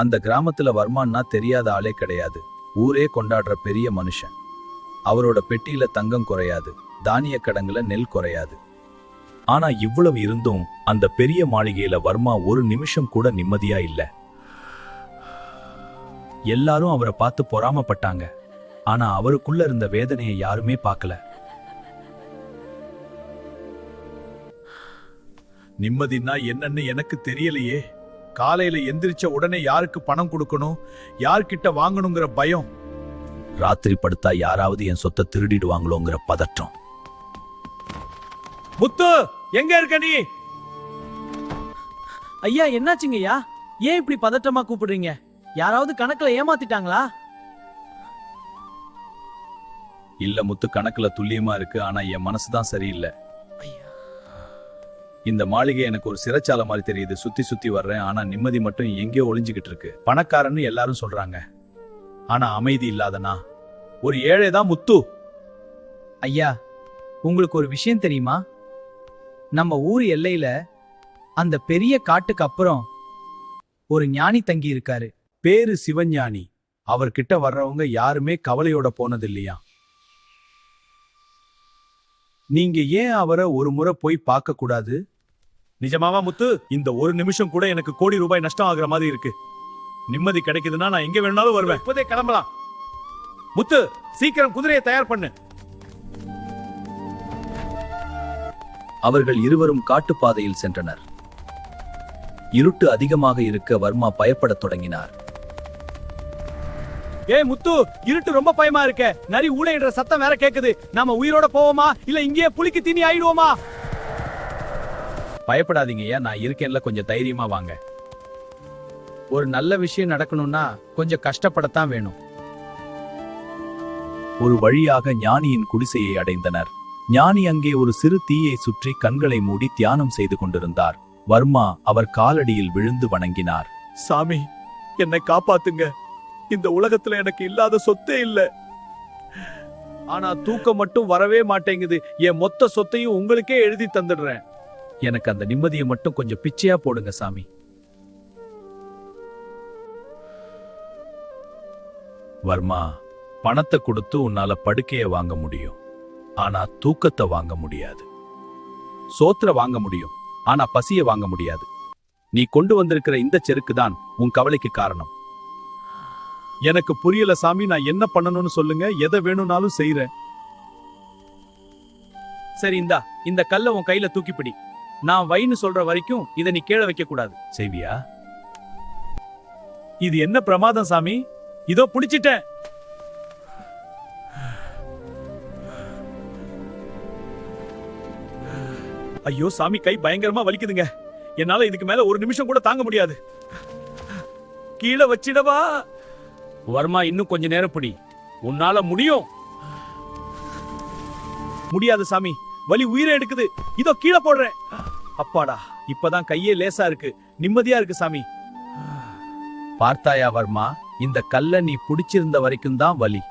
அந்த கிராமத்துல வர்மான்னா தெரியாத ஆளே கிடையாது. ஊரே கொண்டாடுற பெரிய மனுஷன். அவரோட பெட்டியில தங்கம் குறையாது, தானிய கடங்குல நெல் குறையாது. ஆனா இவ்வளவு இருந்தும் அந்த பெரிய மாளிகையில வர்மா ஒரு நிமிஷம் கூட நிம்மதியா இல்ல. எல்லாரும் அவரை பார்த்து பொறாமப்பட்டாங்க. ஆனா அவருக்குள்ள இருந்த வேதனையை யாருமே பார்க்கல. நிம்மதினா என்னன்னு எனக்கு தெரியலையே. காலையில எந்திரிச்ச உடனே யாருக்கு பணம் கொடுக்கணும், யார்கிட்ட வாங்கணுங்கிற பயம். ராத்திரி படுத்தா யாராவது என் சொத்தை திருடிடுவாங்களோங்கிற பதற்றம். முத்து, எங்க இருக்க நீ? ஐயா, என்னாச்சுங்க ஐயா? ஏன் இப்படி பதட்டமா கூப்பிடுறீங்க? யாராவது கணக்குல ஏமாத்திட்டாங்களா? இல்ல முத்து, கணக்குல துல்லியமா இருக்கு. ஆனா என் மனசுதான் சரியில்லை. இந்த மாளிகை எனக்கு ஒரு சிறைச்சாலை மாதிரி தெரியுது. சுத்தி சுத்தி வர்றேன், ஆனா நிம்மதி மட்டும் எங்கேயோ ஒளிஞ்சுகிட்டு இருக்கு. பணக்காரன்னு எல்லாரும் சொல்றாங்க, ஆனா அமைதி இல்லாதனா ஒரு ஏழைதான் முத்து. ஐயா, உங்களுக்கு ஒரு விஷயம் தெரியுமா? நம்ம ஊர் எல்லையில அந்த பெரிய காட்டுக்கு அப்புறம் ஒரு ஞானி தங்கி இருக்காரு. பேரு சிவஞானி. அவர்கிட்ட வர்றவங்க யாருமே கவலையோட போனது இல்லையா? நீங்க ஏன் அவரை ஒரு முறை போய் பார்க்க கூடாது? நிஜமாவா முத்து? இந்த ஒரு நிமிஷம் கூட எனக்கு கோடி ரூபாய் நஷ்டம் ஆகுற மாதிரி இருக்கு. நிம்மதி கிடைக்குதுன்னா நான் எங்க வேணாலும் வருவேன். இப்போதே கிளம்பலாம். முத்து, சீக்கிரம் குதிரையை தயார் பண்ணு. அவர்கள் இருவரும் காட்டுப்பாதையில் சென்றனர். இருட்டு அதிகமாக இருக்க வர்மா பயப்படத் தொடங்கினார். ஏய் முத்து, இருட்டு ரொம்ப பயமா இருக்க. நரி ஊளையிடுற சத்தம் வேற கேக்குது. நாம உயிரோட போவோமா இல்ல இங்கேயே புலிக்கு தீனி ஆயிடுவோமா? பயப்படாதீங்கய்யா, நான் இருக்கேன்ல, கொஞ்சம் தைரியமா வாங்க. ஒரு நல்ல விஷயம் நடக்கணும்னா கொஞ்சம் கஷ்டப்படத்தான் வேணும். ஒரு வழியாக ஞானியின் குடிசையை அடைந்தனர். ஞானி அங்கே ஒரு சிறு தீயை சுற்றி கண்களை மூடி தியானம் செய்து கொண்டிருந்தார். வர்மா அவர் காலடியில் விழுந்து வணங்கினார். சாமி, என்னை காப்பாத்துங்க. இந்த உலகத்துல எனக்கு இல்லாத சொத்தே இல்ல. ஆனா தூக்கம் மட்டும் வரவே மாட்டேங்குது. என் மொத்த சொத்தையும் உங்களுக்கே எழுதி தந்துடுறேன். எனக்கு அந்த நிம்மதியை மட்டும் கொஞ்சம் பிச்சையா போடுங்க சாமி. வர்மா, பணத்தை கொடுத்து உன்னால படுக்கைய வாங்க முடியும், ஆனா தூக்கத்தை வாங்க முடியாது. சோத்திர வாங்க முடியும், ஆனா பசிய வாங்க முடியாது. நீ கொண்டு வந்திருக்கிற இந்த செருக்கு தான் உன் கவலைக்கு காரணம். எனக்கு புரியல சாமி, நான் என்ன பண்ணணும்னு சொல்லுங்க. எதை வேணும்னாலும் செய்யறேன். சரி, இந்த கல்லை உன் கையில தூக்கிப்பிடி. நான் வைன்னு சொல்ற வரைக்கும் இதை நீ கீழே வைக்க கூடாது. செய்வியா? இது என்ன பிரமாதம் சாமி? இதோ பிடிச்சிட்டேன். ஐயோ சாமி, கை பயங்கரமா வலிக்குதுங்க. என்னால இதுக்கு மேல ஒரு நிமிஷம் கூட தாங்க முடியாது. கீழே வச்சிடவா? வர்மா, இன்னும் கொஞ்ச நேரம் பிடி. உன்னால முடியும். முடியாது சாமி, வலி உயிரை எடுக்குது. இதோ கீழே போடுறேன். அப்பாடா, இப்பதான் கையே லேசா இருக்கு. நிம்மதியா இருக்கு சாமி. பார்த்தாயா வர்மா, இந்த கல்ல நீ பிடிச்சிருந்த வரைக்கும் தான் வலி.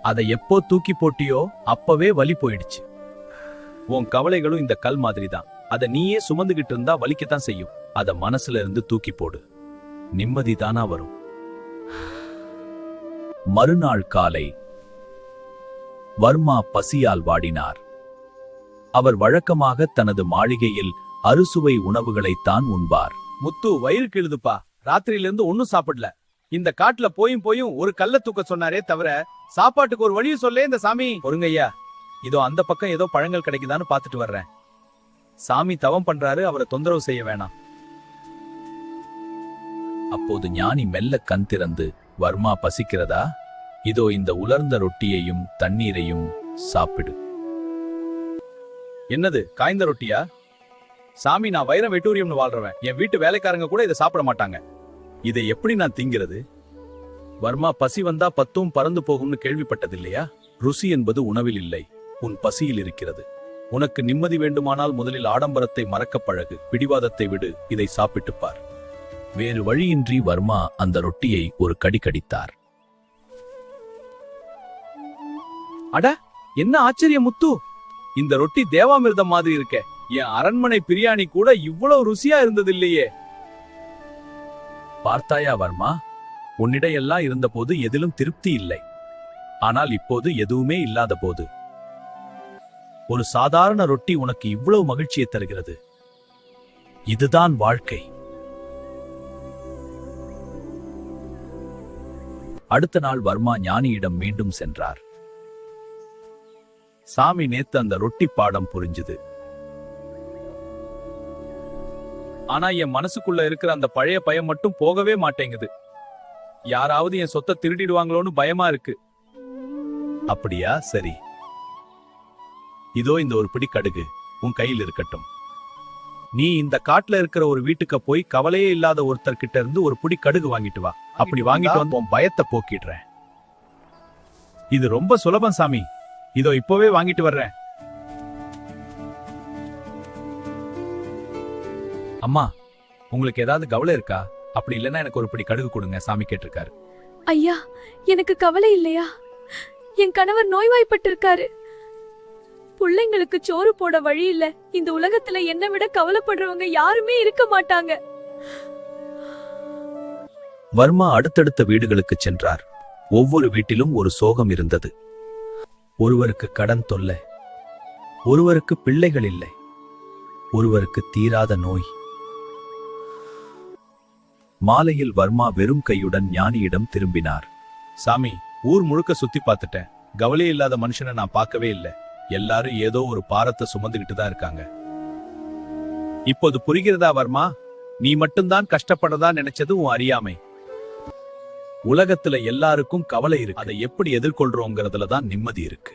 அதை எப்போ தூக்கி போட்டியோ அப்பவே வலி போயிடுச்சு. உன் கவலைகளும் இந்த கல் மாதிரி தான். அதை நீயே சுமந்துகிட்டு இருந்தா வலிக்கத்தான் செய்யும். அதை மனசுல இருந்து தூக்கி போடு, நிம்மதி தானா வரும். மறுநாள் காலை வர்மா பசியால் வாடினார். அவர் வழக்கமாக தனது மாளிகையில் அறுசுவை உணவுகளைத்தான் உண்பார். முத்து, வயிறு கிழுதுப்பா. ராத்திரியில இருந்து ஒன்னும் சாப்பிடல. இந்த காட்டுல போயும் ஒரு கல்ல தூக்க சொன்னாரே தவிர சாப்பாட்டுக்கு ஒரு வழியும் சொல்லே இந்த சாமி. பொறுங்கய்யா, இதோ அந்த பக்கம் ஏதோ பழங்கள் கிடைக்குதான்னு பாத்துட்டு வர்றேன். சாமி தவம் பண்றாரு, அவரை தொந்தரவு செய்ய வேணாம். அப்போது ஞானி மெல்ல கண் திறந்து, வர்மா பசிக்கிறதா? இதோ இந்த உலர்ந்த ரொட்டியையும் தண்ணீரையும் சாப்பிடு. என்னது, காய்ந்த ரொட்டியா? சாமி, நான் வைரம் வெட்டூரியம்னு வாழ்றவன். என் வீட்டு வேலைக்காரங்க கூட இதை சாப்பிட மாட்டாங்க. இதை எப்படி நான் திங்கிறது? வர்மா, பசி வந்தா பத்தும் பறந்து போகும்னு கேள்விப்பட்டதில்லையா? ருசி என்பது உணவில் இல்லை, உன் பசியில் இருக்கிறது. உனக்கு நிம்மதி வேண்டுமானால் முதலில் ஆடம்பரத்தை மறக்க பழகு. பிடிவாதத்தை விடு, இதை சாப்பிட்டுப் பார். வேறு வழியின்றி வர்மா அந்த ரொட்டியை ஒரு கடி கடித்தார். அட, என்ன ஆச்சரியம் முத்து! இந்த ரொட்டி தேவாமிர்தம் மாதிரி இருக்க. என் அரண்மனை பிரியாணி கூட இவ்வளவு ருசியா இருந்தது இல்லையே. பார்த்தாயா வர்மா, உன்னிடம் எல்லாம் இருந்தபோது எதிலும் திருப்தி இல்லை. ஆனால் இப்போது எதுவுமே இல்லாத போது ஒரு சாதாரண ரொட்டி உனக்கு இவ்வளவு மகிழ்ச்சியை தருகிறது. இதுதான் வாழ்க்கை. அடுத்த நாள் வர்மா ஞானியிடம் மீண்டும் சென்றார். சாமி, நேத்து அந்த ரொட்டி பாடம் புரிஞ்சுது. ஆனா என் மனசுக்குள்ள இருக்கிற அந்த பழைய பயம் மட்டும் போகவே மாட்டேங்குது. யாராவது என் சொத்தை திருடிடுவாங்களோன்னு பயமா இருக்கு. அப்படியா? சரி, இதோ இந்த ஒரு பிடி கடுகு உன் கையில் இருக்கட்டும். நீ இந்த காட்டுல இருக்கிற ஒரு வீட்டுக்கு போய் கவலையே இல்லாத ஒருத்தர் கிட்ட இருந்து ஒரு பிடி கடுகு வாங்கிட்டு வா. அப்படி வாங்கிட்டு வந்து உன் பயத்தை போக்கிடுறேன். இது ரொம்ப சுலபம் சாமி. இதோ இப்பவே வாங்கிட்டு வர்றேன். அம்மா, உங்களுக்கு ஏதாவது கவலை இருக்கா? அப்படி இல்லைன்னா எனக்கு ஒரு பிடி கடுகு கொடுங்க, சாமி கேட்டிருக்காரு. ஐயா, எனக்கு கவலை இல்லையா? என் கணவர் நோய்வாய்ப்பட்டிருக்காரு. பிள்ளைங்களுக்கு சோறு போட வழி இல்ல. இந்த உலகத்துல என்னை விட கவலைப்படுறவங்க யாருமே இருக்க மாட்டாங்க. வர்மா அடுத்தடுத்த வீடுகளுக்கு சென்றார். ஒவ்வொரு வீட்டிலும் ஒரு சோகம் இருந்தது. ஒருவருக்கு கடன் தொல்லை, ஒருவருக்கு பிள்ளைகள் இல்லை, ஒருவருக்கு தீராத நோய். மாலையில் வர்மா வெறும் கையுடன் ஞானியிடம் திரும்பினார். சாமி, ஊர் முழுக்க சுத்தி பார்த்துட்டேன். கவலையே இல்லாத மனுஷனை நான் பார்க்கவே இல்லை. எல்லாரும் ஏதோ ஒரு பாரத்தை சுமந்துகிட்டு தான் இருக்காங்க. இப்போது புரிகிறதா வர்மா? நீ மட்டும்தான் கஷ்டப்படதா நினைச்சது உன் அறியாமை. உலகத்துல எல்லாருக்கும் கவலை இருக்கு. அதை எப்படி எதிர்கொள்றோங்கிறதுல தான் நிம்மதி இருக்கு.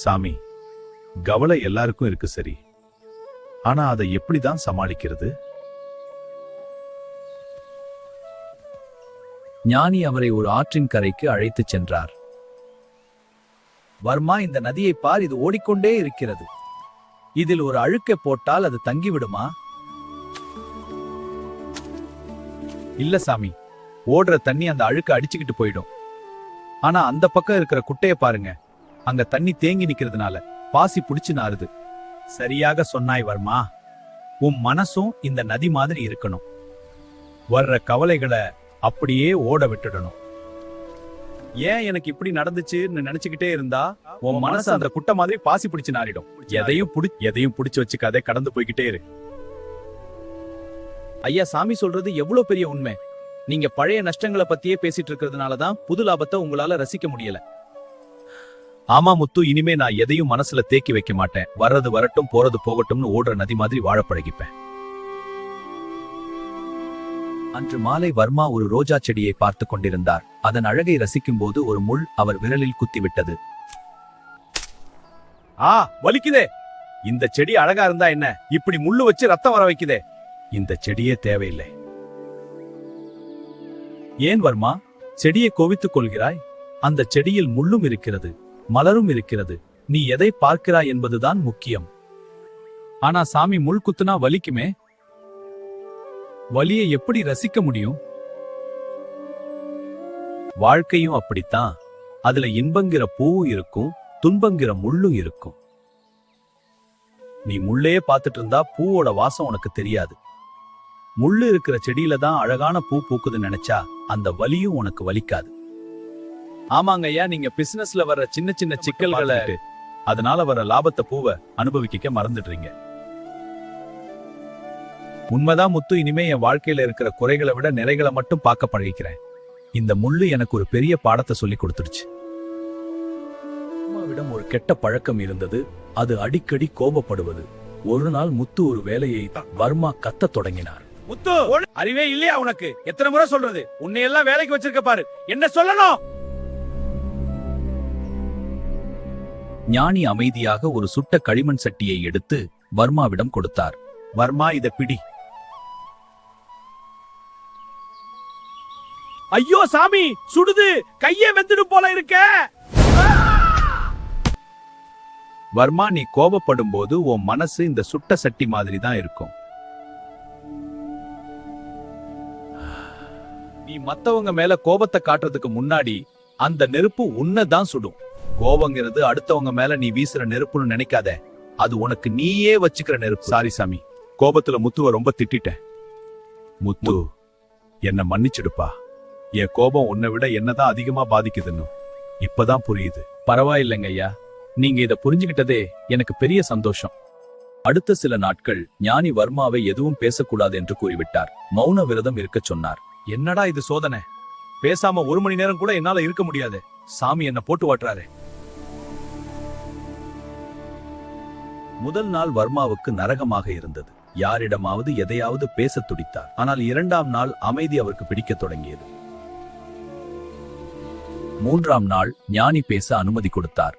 சாமி, கவலை எல்லாருக்கும் இருக்கு சரி. ஆனா அதை எப்படிதான் சமாளிக்கிறது? ஞானி அவரை ஒரு ஆற்றின் கரைக்கு அழைத்துச் சென்றார். வர்மா, இந்த நதியை பார், இது ஓடிக்கொண்டே இருக்கிறது. இதில் ஒரு அழுக்கை போட்டால் அது தங்கிவிடுமா? இல்ல சாமி, ஓடுற தண்ணி அந்த அழுக்க அடிச்சுக்கிட்டு போயிடும். ஆனா அந்த பக்கம் இருக்கிற குட்டைய பாருங்க, அங்க தண்ணி தேங்கி நிக்கிறதுனால பாசி புடிச்சு நாறுது. சரியாக சொன்னாய் வர்மா. உன் மனசும் இந்த நதி மாதிரி இருக்கணும். வர்ற கவலைகளை அப்படியே ஓட விட்டுடணும். ஏன் எனக்கு இப்படி நடந்துச்சுன்னு நினைச்சுக்கிட்டே இருந்தா உன் மனசு அந்த குட்டை மாதிரி பாசி பிடிச்சு நாரிடும். எதையும் புடிச்சு வச்சுக்காதே, கடந்து போய்கிட்டே இரு. ஐயா, சாமி சொல்றது எவ்வளவு பெரிய உண்மை. நீங்க பழைய நஷ்டங்களை பத்தியே பேசிட்டு இருக்கிறதுனாலதான் புது லாபத்தை உங்களால ரசிக்க முடியல. ஆமா முத்து, இனிமே நான் எதையும் மனசுல தேக்கி வைக்க மாட்டேன். வர்றது வரட்டும், போறது போகட்டும்னு ஓடுற நதி மாதிரி வாழ பழகிப்பேன். அன்று மாலை வர்மா ஒரு ரோஜா செடியை பார்த்து கொண்டிருந்தார். அதன் அழகை ரசிக்கும் போது ஒரு முள் அவர் விரலில் குத்திவிட்டது. வலிக்குதே. இந்த செடி அழகா இருந்தா என்ன, இப்படி முள்ளு வச்சு ரத்தம் வர வைக்குதே. இந்த செடியே தேவையில்லை. ஏன் வர்மா செடியை கோவித்துக் கொள்கிறாய்? அந்த செடியில் முள்ளும் இருக்கிறது, மலரும் இருக்கிறது. நீ எதை பார்க்கிறாய் என்பதுதான் முக்கியம். ஆனா சாமி, முள் குத்துனா வலிக்குமே. வலியை எப்படி ரசிக்க முடியும்? வாழ்க்கையும் அப்படித்தான். அதுல இன்பங்கிற பூவும் இருக்கும், துன்பங்கிற முள்ளும் இருக்கும். நீ முள்ளையே பார்த்துட்டு இருந்தா பூவோட வாசம் உனக்கு தெரியாது. முள்ளு இருக்கிற செடியில தான் அழகான பூ பூக்குதுன்னு நினைச்சா அந்த வலியும் உனக்கு வலிக்காது. ஆமாங்க ஐயா, நீங்க பிசினஸ்ல வர்ற சின்ன சின்ன சிக்கல்களை, அதனால வர லாபத்தை பூவை அனுபவிக்க மறந்துடுறீங்க. உண்மைதான் முத்து, இனிமே என் வாழ்க்கையில இருக்கிற குறைகளை விட நிறைகளை மட்டும் பார்க்க பழகிக்கிறேன். இந்த முள்ளு எனக்கு ஒரு பெரிய பாடத்தை சொல்லி கொடுத்துருச்சு. அம்மாவிடம் ஒரு கெட்ட பழக்கம் இருந்தது. அது அடிக்கடி கோபப்படுவது. ஒரு நாள் முத்து ஒரு வேலையை வர்மா கத்த தொடங்கினார். முத்து, அறிவே இல்லையா உனக்கு? எத்தனை முறை சொல்றது? உன்னை எல்லாம் வேலைக்கு வச்சிருக்க பாரு, என்ன சொல்லணும்? ஞானி அமைதியாக ஒரு சுட்ட களிமண் சட்டியை எடுத்து வர்மாவிடம் கொடுத்தார். வர்மா, இத பிடி. ஐயோ சாமி, சுடுது, கையே வெந்துடும் போல இருக்க. வர்மா, நீ கோபப்படும் போது உன் மனசு இந்த சுட்ட சட்டி மாதிரி தான் இருக்கும். நீ மத்தவங்க மேல கோபத்தை காட்டுறதுக்கு முன்னாடி அந்த நெருப்பு உன்னதான் சுடும். கோபங்கிறது அடுத்தவங்க மேல நீ வீசுற நெருப்புன்னு நினைக்காத. அது உனக்கு நீயே வச்சுக்கிற நெருப்பு. சாரி சாமி, கோபத்துல முத்துவ ரொம்ப திட்டிட்டேன். முத்து, என்ன மன்னிச்சிடுப்பா. என் கோபம் உன்னை விட என்னதான் அதிகமா பாதிக்குதுன்னு இப்பதான் புரியுது. பரவாயில்லைங்க ஐயா, நீங்க இத புரிஞ்சுகிட்டதே எனக்கு பெரிய சந்தோஷம். அடுத்த சில நாட்கள் ஞானி வர்மாவை எதுவும் பேசக்கூடாது என்று கூறிவிட்டார். மௌன விரதம் இருக்கச் சொன்னார். என்னடா இது சோதனை? பேசாம 1 மணி நேரம் கூட என்னால இருக்க முடியாது. சாமி என்ன போட்டு வாட்டுறாரு. முதல் நாள் வர்மாவுக்கு நரகமாக இருந்தது. யாரிடமாவது எதையாவது பேசத் துடித்தார். ஆனால் 2ஆம் நாள் அமைதி அவருக்கு பிடிக்கத் தொடங்கியது. 3ஆம் நாள் ஞானி பேச அனுமதி கொடுத்தார்.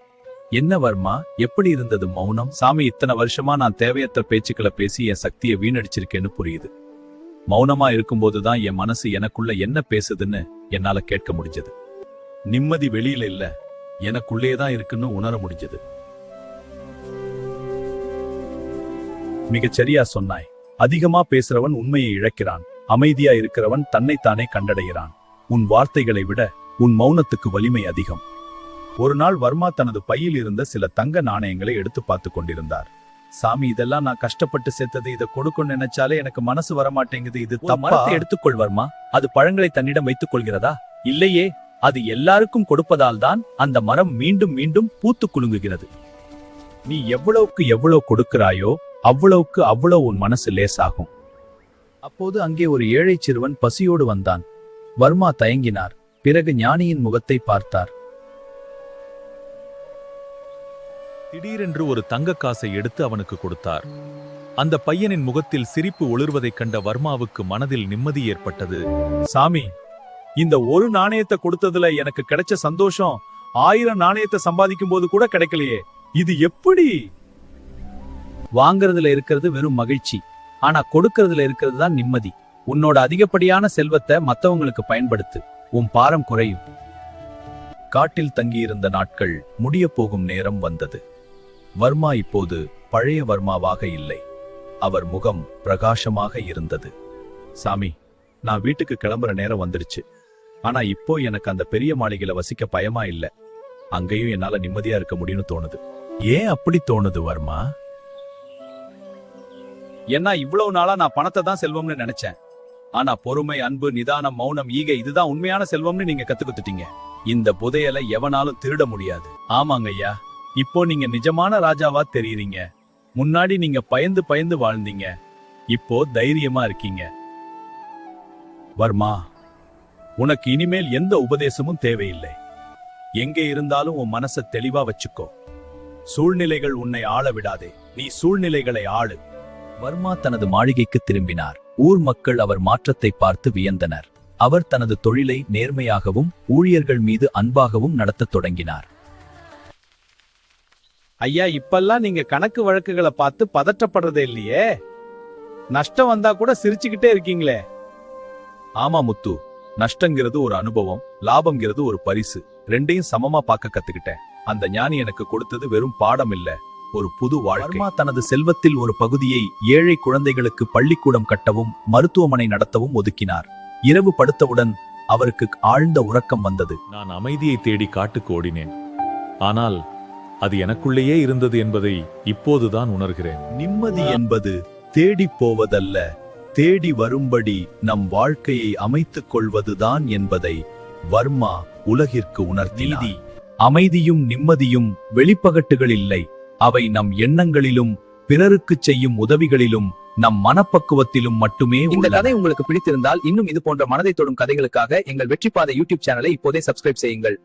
என்ன வர்மா, எப்படி இருந்தது மௌனம்? சாமி, இத்தனை வருஷமா நான் தேவையற்ற பேச்சுக்களை பேசி என் சக்தியை வீணடிச்சிருக்கேன்னு புரியுது. மௌனமா இருக்கும்போதுதான் என் மனசு எனக்குள்ள என்ன பேசுதுன்னு என்னால கேட்க முடிஞ்சது. நிம்மதி வெளியில இல்ல, எனக்குள்ளேதான் இருக்குன்னு உணர முடிஞ்சது. மிகச்சரியா சொன்னாய். அதிகமா பேசுறவன் உண்மையை இழக்கிறான். அமைதியா இருக்கிறவன் தன்னைத்தானே கண்டடைகிறான். உன் வார்த்தைகளை விட உன் மௌனத்துக்கு வலிமை அதிகம். ஒரு நாள் வர்மா தனது பையில் இருந்த சில தங்க நாணயங்களை எடுத்து பார்த்து கொண்டிருந்தார். சாமி, இதெல்லாம் நான் கஷ்டப்பட்டு சேர்த்தது. இதை கொடுக்கணும்னு நினைச்சாலே எனக்கு மனசு வரமாட்டேங்குது. இது மரத்தை எடுத்துக்கொள் வர்மா. அது பழங்களை தன்னிடம் வைத்துக் கொள்கிறதா? இல்லையே, அது எல்லாருக்கும் கொடுப்பதால் தான் அந்த மரம் மீண்டும் மீண்டும் பூத்து குலுங்குகிறது. நீ எவ்வளவுக்கு எவ்வளவு கொடுக்கிறாயோ அவ்வளவுக்கு அவ்வளவு உன் மனசு லேசாகும். அப்போது அங்கே ஒரு ஏழை சிறுவன் பசியோடு வந்தான். வர்மா தயங்கினார். பிறகு ஞானியின் முகத்தை பார்த்தார். திடீரென்று ஒரு தங்க காசை எடுத்து அவனுக்கு கொடுத்தார். அந்த பையனின் முகத்தில் சிரிப்பு ஒளிர்வதைக் கண்ட வர்மாவுக்கு மனதில் நிம்மதி ஏற்பட்டது. சாமி, இந்த ஒரு நாணயத்தை கொடுத்ததுல எனக்கு கிடைச்ச சந்தோஷம் 1000 நாணயத்தை சம்பாதிக்கும் போது கூட கிடைக்கலையே. இது எப்படி? வாங்கறதுல இருக்கிறது வெறும் மகிழ்ச்சி, ஆனா கொடுக்கறதுல இருக்கிறது தான் நிம்மதி. உன்னோட அதிகப்படியான செல்வத்தை மத்தவங்களுக்கு பயன்படுத்து, உன் பாரம் குறையும். காட்டில் தங்கியிருந்த நாட்கள் முடிய போகும் நேரம் வந்தது. வர்மா இப்போது பழைய வர்மாவாக இல்லை. அவர் முகம் பிரகாசமாக இருந்தது. சாமி, நான் வீட்டுக்கு கிளம்புற நேரம் வந்துடுச்சு. ஆனா இப்போ எனக்கு அந்த பெரிய மாளிகையில வசிக்க பயமா இல்ல. அங்கேயும் என்னால நிம்மதியா இருக்க முடியும்னு தோணுது. ஏன் அப்படி தோணுது வர்மா? ஏன்னா இவ்வளவு நாளா நான் பணத்தை தான் செல்வம்னு நினைச்சேன். ஆனா பொறுமை, அன்பு, நிதானம், மௌனம், ஈகை இதுதான் உண்மையான செல்வம்னு நீங்க கத்துக்கிட்டீங்க. இந்த புதையலை எவனாலும் திருட முடியாது. ஆமாங்க ஐயா, இப்போ நீங்க நிஜமான ராஜாவா தெரியுறீங்க. முன்னாடி நீங்க பயந்து பயந்து வாழ்ந்தீங்க, இப்போ தைரியமா இருக்கீங்க. வர்மா, உனக்கு இனிமேல் எந்த உபதேசமும் தேவையில்லை. எங்கே இருந்தாலும் உன் மனசை தெளிவா வச்சுக்கோ. சூழ்நிலைகள் உன்னை ஆள விடாதே, நீ சூழ்நிலைகளை ஆளு. வர்மா தனது மாளிகைக்கு திரும்பினார். ஊர் மக்கள் அவர் மாற்றத்தை பார்த்து வியந்தனர். அவர் தனது தொழிலை நேர்மையாகவும் ஊழியர்கள் மீது அன்பாகவும் நடத்தத் தொடங்கினார். ஐயா, இப்பெல்லாம் நீங்க கணக்கு வழக்குகளை பார்த்து பதற்றப்படுறதே இல்லையே. நஷ்டம் வந்தா கூட சிரிச்சுக்கிட்டே இருக்கீங்களே. ஆமா முத்து, நஷ்டங்கிறது ஒரு அனுபவம், லாபம்ங்கிறது ஒரு பரிசு. ரெண்டையும் சமமா பார்க்க கத்துக்கிட்டேன். அந்த ஞானி எனக்கு கொடுத்தது வெறும் பாடம் இல்ல, ஒரு புது வாழ்க்கை. வர்மா தனது செல்வத்தில் ஒரு பகுதியை ஏழை குழந்தைகளுக்கு பள்ளிக்கூடம் கட்டவும் மருத்துவமனை நடத்தவும் ஒதுக்கினார். இரவு படுத்தவுடன் அவருக்கு ஆழ்ந்த உறக்கம் வந்தது. நான் அமைதியை தேடி காட்டுக்கு ஓடினேன். ஆனால் அது எனக்குள்ளேயே இருந்தது என்பதை இப்போதுதான் உணர்கிறேன். நிம்மதி என்பது தேடி போவதல்ல, தேடி வரும்படி நம் வாழ்க்கையை அமைத்துக் கொள்வதுதான் என்பதை வர்மா உலகிற்கு உணர்த்தினார். அமைதியும் நிம்மதியும் வெளிப்பகட்டுகள் இல்லை, அவை நம் எண்ணங்களிலும் பிறருக்கு செய்யும் உதவிகளிலும் நம் மனப்பக்குவத்திலும் மட்டுமே இந்த உள்ளன. கதை உங்களுக்கு பிடித்திருந்தால் இன்னும் இது போன்ற மனதை தொடும் கதைகளுக்காக எங்கள் வெற்றிப்பாதை யூடியூப் சேனலை இப்போதே சப்ஸ்கிரைப் செய்யுங்கள்.